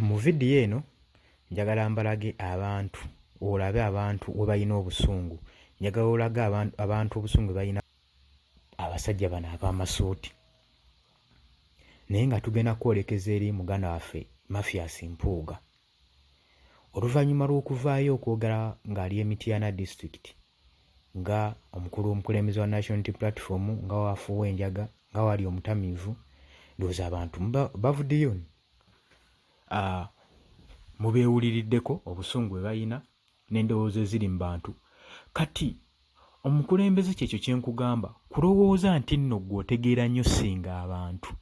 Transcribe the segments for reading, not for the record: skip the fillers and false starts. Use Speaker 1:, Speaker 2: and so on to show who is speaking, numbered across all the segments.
Speaker 1: Mu vidiyo eno njagala mbalage abantu, olabe abantu we balina obusungu. Njagala olage abantu obusungu balina abasajja bano ab'amasuuti. Naye nga tugenda kwolekeza eri muganda waffe Mathias Mpuuga. Oluvannyuma lw'okuvaayo okwogera ng'ali Mityana District nga omukulembeze wa National Unity Platform, nga waafuwa enjaga, nga wali omutamiivu, ndowooza abantu bavuddeyo mubeewuliriddeko obusungu bwe balina n'endowooza eziri mu bantu. Kati omukulembeze kyekyo kye nkugamba, kulowooza nti nno ggwe otegeera nnyo singa abantu,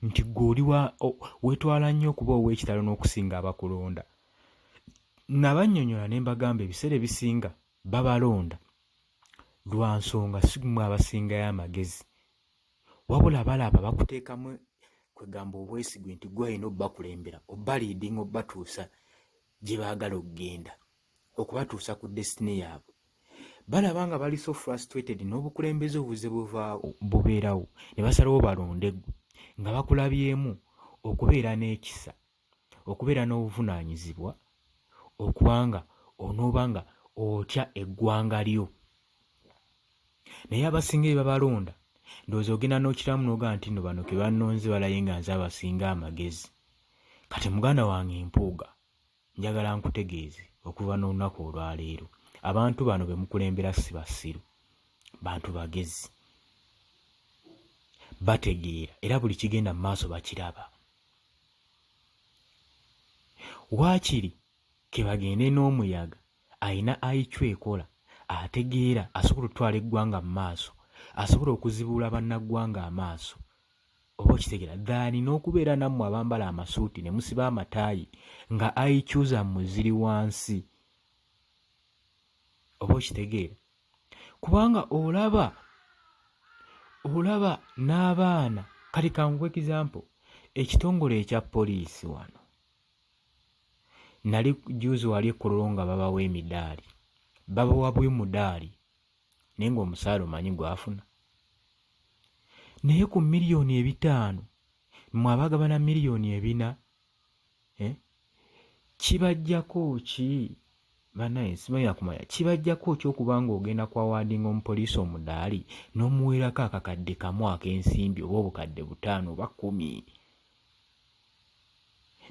Speaker 1: nti ggwe oli weetwala nnyo okuba ow'ekitalo n'okusinga abakulonda. Nabannyonnyola ne mbagamba ebiseera ebisinga babalonda lwa nsonga si mmwe abasingayo amagezi, wabula balaba bakuteekamu kwegamba obwesigwe nti gwe alina obbakulembera, obbaliidinga, obbatuusa gye baagala okugenda, okubatuusa ku destiny yaabwe. Balaba nga bali so frustrated n'obukulembeze obuze bubeerawo, ne basalawo balonde ggwe, nga bakulabyemu okubeera n'ekisa, okubeera n'obuvunaanyizibwa, okubanga onoobanga otya eggwanga lyo. Naye abasinga bye babalonda, ndowooza ogenda n'okiramu n'ogamba nti nno bano ke bannonze balaye nga nze abasinga amagezi. Kati muganda wange Mpuuga, njagala nkutegeeze okuva n'olunaku olwaleero, abantu bano be mukulembera si basiru, bantu bagezi, bategeera era buli kigenda mu maaso bakiraba. Waakiri ke bagende n'omuyaga, alina IQ ekola, ategeera, asobola okutwala eggwanga mu maaso, asobola okuzibuula bannaggwanga amaaso. Oba okitegeera ddaani n'okubeera nammwe abambala amasuuti ne musiba amataayi nga IQ zammwe ziri wansi. Oba okitegeera, kubanga olaba n'abaana. Kati kanguwe example, ekitongole ekya poliisi wano, nali juzi wali ekkololo nga babawa emidaali, babawa bw'emudaali naye ng'omusaala omanyi gwafuna. Naye ku miliyoni 5 mmwe abagabana miliyoni 4, kibajjako ki banaye? Simanyi kumanya kibajjako ki okuba ng'ogenda ku awaadinga omupoliisi omudaali n'omuweerako akakadde kamu ak'ensimbi, oba obukadde 5 oba 10,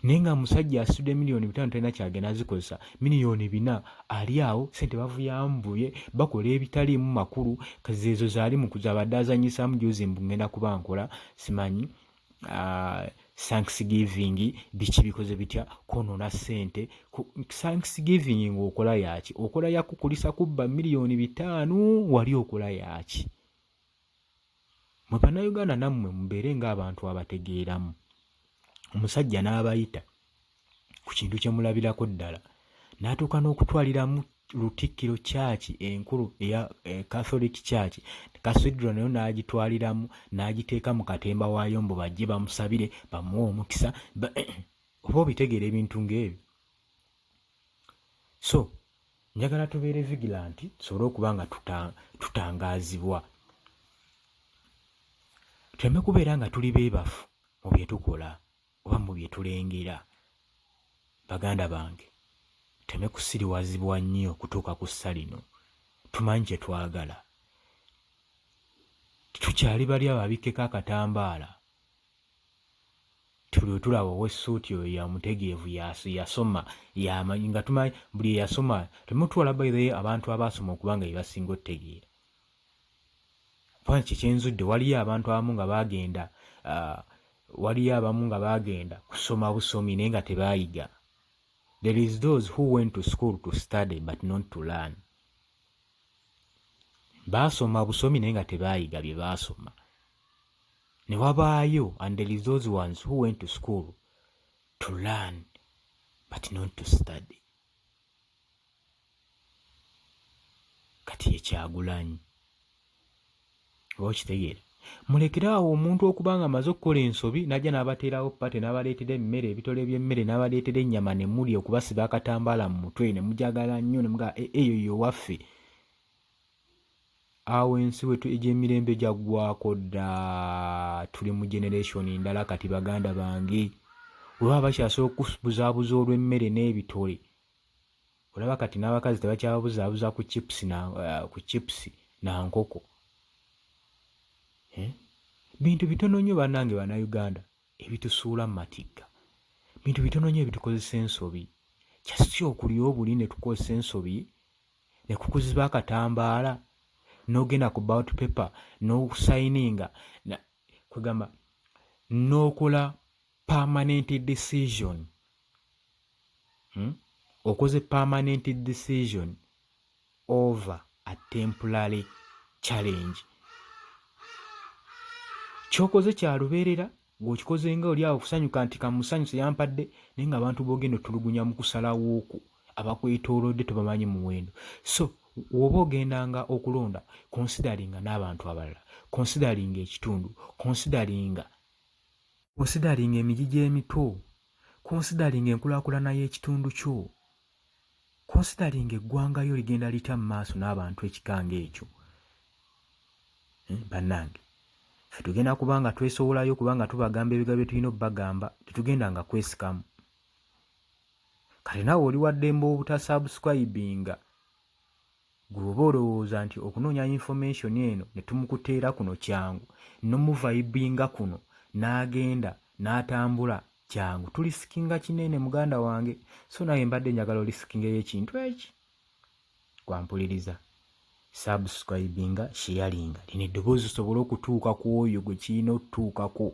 Speaker 1: naye nga musajja asitudde miliyoni 5 talina kyagenda zikozesa. Miliyoni 4 ali awo, sente bavuyambuye, bakola ebitaliimu makulu. Kazeezo zaali mu kuzabadde azanyisaamu juzi ngenda kuba nkola simanyi Thanksgiving, biki bikoze bitya kwonoona ssente. Thanksgiving ng'okola yaki? Okola yakukulisa kubba miliyoni 5, wali okola yaki? Mwe Bannayuganda nammwe mubeere ng'abantu abategeeramu. Omusajja n'abayita ku kintu kye mulabirako ddala, n'atuuka n'okutwaliramu Lutikkiro Church enkulu eya Catholic Church, Cathedral nayo n'agitwaliramu n'agiteeka mu katemba waayo mbu bajje bamusabire bamuwe omukisa. Oba obitegeera ebintu ng'ebyo? So njagala tubeere vigilant, tusobole okuba nga tutangaazibwa, tuleme kubeera nga tuli beebafu mu bye tukola oba mu bye tulengera. Baganda bange, tuleme kusiriwazibwa nnyo kutuuka ku ssa lino. Tumanyi kye twagala, tukyali bali ababikkeko akatambaala, tuli tulaba ow'essuuti oyo yamutegeevu, yasoma, yamanyi nga tumanyi buli yasoma. Temutwala bayire abantu abaasoma okuba nga yebasinga otegeera. Kye kyenzudde, waliyo abantu abamu nga baagenda kusoma busomi naye nga tebaayiga. There is those who went to school to study but not to learn. Baasoma busomi naye nga tebaayiga bye baasoma. Ne wabaayo and there is those ones who went to school to learn but not to study. Kati ye Kyagulanyi, oba okitegeera? Mulekerawo omuntu okuba nga amaze okukola ensobi n'ajja n'abateerawo pate, n'abaleetera emmere, ebitole by'emmere, n'abaleetera ennyama ne mulya, okubasiba akatambaala mu mutwe ne mujagala nnyo ne mugaa eyo y'owaffe. Awo ensi egy'emirembe gyaggwaako dda, tuli mu generation ndala kati baganda bange. bwe baba bakyasobola okubuzaabuza olw'emmere n'ebitole, olaba kati n'abakazi tebakyabuzaabuza ku chipusi na nkoko. Bintu bitono nnyo bannange bannayuganda ebitusuula mu matigga, bintu bitono nnyo ebitukozesa ensobi. Kyasi okulya obuli ne tukozesa ensobi ne kukuziba akatambaala n'ogenda ku ballot paper n'okusayininga kwegamba n'okola permanent decision. Okoze permanent decision over a temporary challenge. Kyokoze kya lubeerera ng'okikoze nga oli awo kusanyuka nti kamusanyuse yampadde, naye ng'abantu boogenda otulugunya mu kusalawo okwo abakwetoolodde tebamanyi muwendo. So woba ogendanga okulonda, consideringa n'abantu abalala, consideringa ekitundu, consideringa emigi gy'emito, consideringa enkulaakulana y'ekitundu kyo, consideringa eggwanga lyo ligenda lita mu maaso n'abantu ekikanga ekyo. Bannange ffe tugenda kubanga twesowolayo kubanga tubagamba ebigambo bye tulina obbagamba, tetugenda nga kwesikamu. Kale naawe oli waddembe obutasubscribinga, gweoba olowooza nti okunoonya information eno ne tumukuteera kuno kyangu, nomuvayibinga kuno n'agenda n'atambula kyangu, tulisikinga kinene muganda wange. So naye mbadde njagala olisikingeyo ekintu eki. Kwampuliriza subscribinga, sharinga, lino eddoboozi osobole okutuuka ku oyo gwe kirina okutuukako.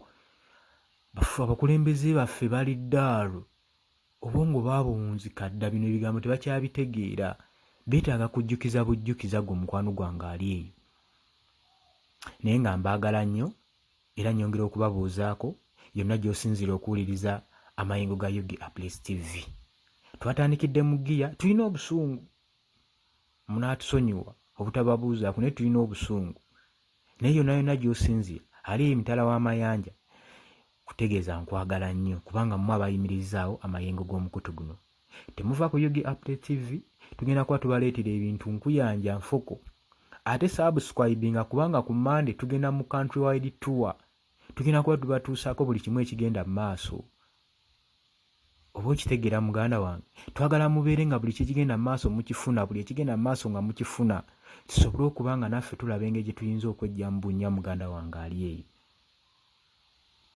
Speaker 1: Abakulembeze baffe bali ddaalu, obwongo baabuwunzika dda, bino ebigambo tebakyabitegeera, beetaaga kujjukiza bujjukiza gwe mukwano gwange ali eyo. Naye nga mbaagala nnyo era nnyongera okubabuuzaako yonna gy'osinzira okuwuliriza amayengo ga Yugi Updates TV. Twatandikidde mu giya, tulina obusungu, munaatusonyiwa obutababuuzaako, naye tulina obusungu. Naye yonna yonna gy'osinzira ali emitala w'amayanja, kutegeeza nkwagala nnyo kubanga mmwe abayimirizaawo amayengo g'omukutu guno. Temuva ku Yugi Updates TV, tugenda kuba tubaleetera ebintu nkuyanja nfoko. Ate subscribinga kubanga ku Monday tugenda mu country wide tour, tugenda kuba tubatuusaako buli kimu ekigenda mu maaso. Oba okitegeera muganda wange, twagala mubeere nga buli kigenda mu maaso mukifuna, buli ekigenda mu maaso nga mukifuna, tusobole okuba nga naffe tulaba engeri gye tuyinza okwejja mu bunnya muganda wange ali eyo.